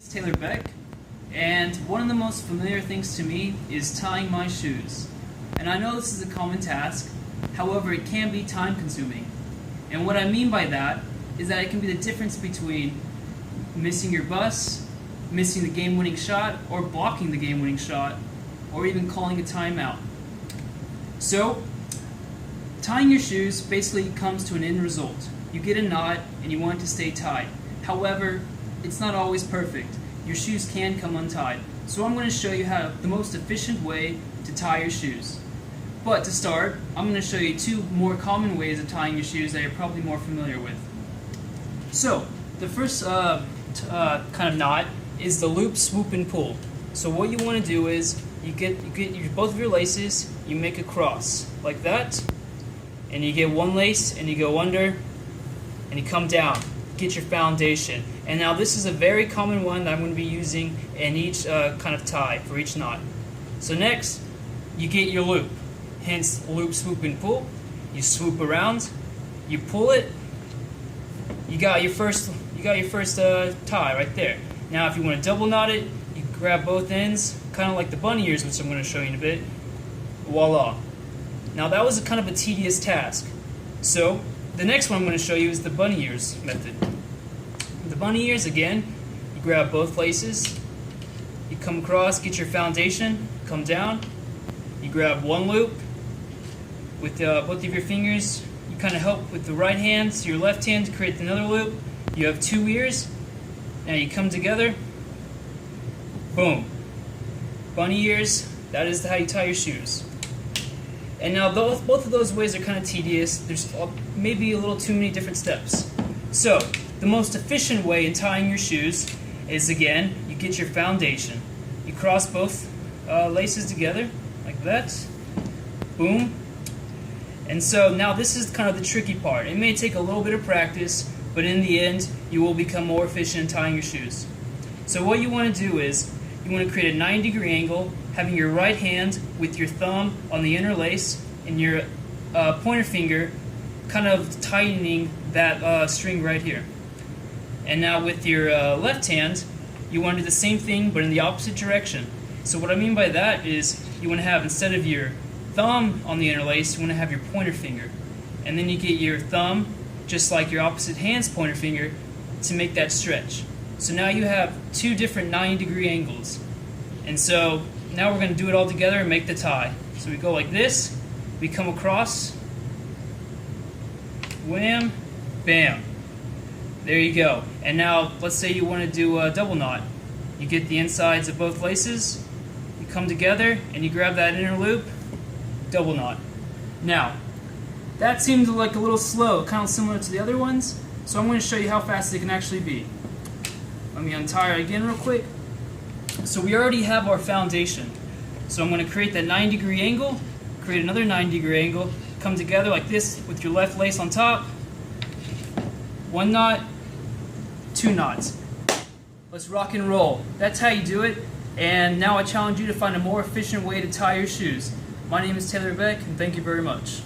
Taylor Beck, and one of the most familiar things to me is tying my shoes. And I know this is a common task, however it can be time consuming. And what I mean by that is that it can be the difference between missing your bus, missing the game-winning shot, or blocking the game-winning shot, or even calling a timeout. So, tying your shoes basically comes to an end result. You get a knot and you want it to stay tied. However, it's not always perfect. Your shoes can come untied. So I'm going to show you how the most efficient way to tie your shoes. But to start, I'm going to show you two more common ways of tying your shoes that you're probably more familiar with. So, the first kind of knot is the loop, swoop, and pull. So what you want to do is you get both of your laces, you make a cross like that, and you get one lace and you go under and you come down, get your foundation. And now this is a very common one that I'm going to be using in each kind of tie for each knot. So next, you get your loop, hence loop, swoop, and pull. You swoop around, you pull it, you got your first tie right there. Now if you want to double knot it, you grab both ends, kind of like the bunny ears, which I'm going to show you in a bit. Voila. Now that was kind of a tedious task. So the next one I'm going to show you is the bunny ears method. The bunny ears, again, you grab both laces, you come across, get your foundation, come down, you grab one loop with both of your fingers, you kind of help with the right hand to your left hand to create another loop. You have two ears, now you come together, boom. Bunny ears, that is how you tie your shoes. And now both of those ways are kind of tedious. There's maybe a little too many different steps. So, the most efficient way in tying your shoes is, again, you get your foundation. You cross both laces together, like that. Boom. And so now this is kind of the tricky part. It may take a little bit of practice, but in the end, you will become more efficient in tying your shoes. So what you want to do is, you want to create a 90-degree angle, having your right hand with your thumb on the inner lace and your pointer finger kind of tightening that string right here. And now with your left hand, you want to do the same thing but in the opposite direction. So what I mean by that is you want to have, instead of your thumb on the inner lace, you want to have your pointer finger. And then you get your thumb, just like your opposite hand's pointer finger, to make that stretch. So now you have two different 90-degree angles. And so now we're going to do it all together and make the tie. So we go like this, we come across, wham, bam. There you go. And now let's say you want to do a double knot. You get the insides of both laces, you come together and you grab that inner loop, double knot. Now, that seemed like a little slow, kind of similar to the other ones, so I'm going to show you how fast they can actually be. Let me untie it again real quick. So we already have our foundation. So I'm going to create that 90-degree angle, create another 90-degree angle, come together like this with your left lace on top, one knot, two knots. Let's rock and roll. That's how you do it, and now I challenge you to find a more efficient way to tie your shoes. My name is Taylor Beck, and thank you very much.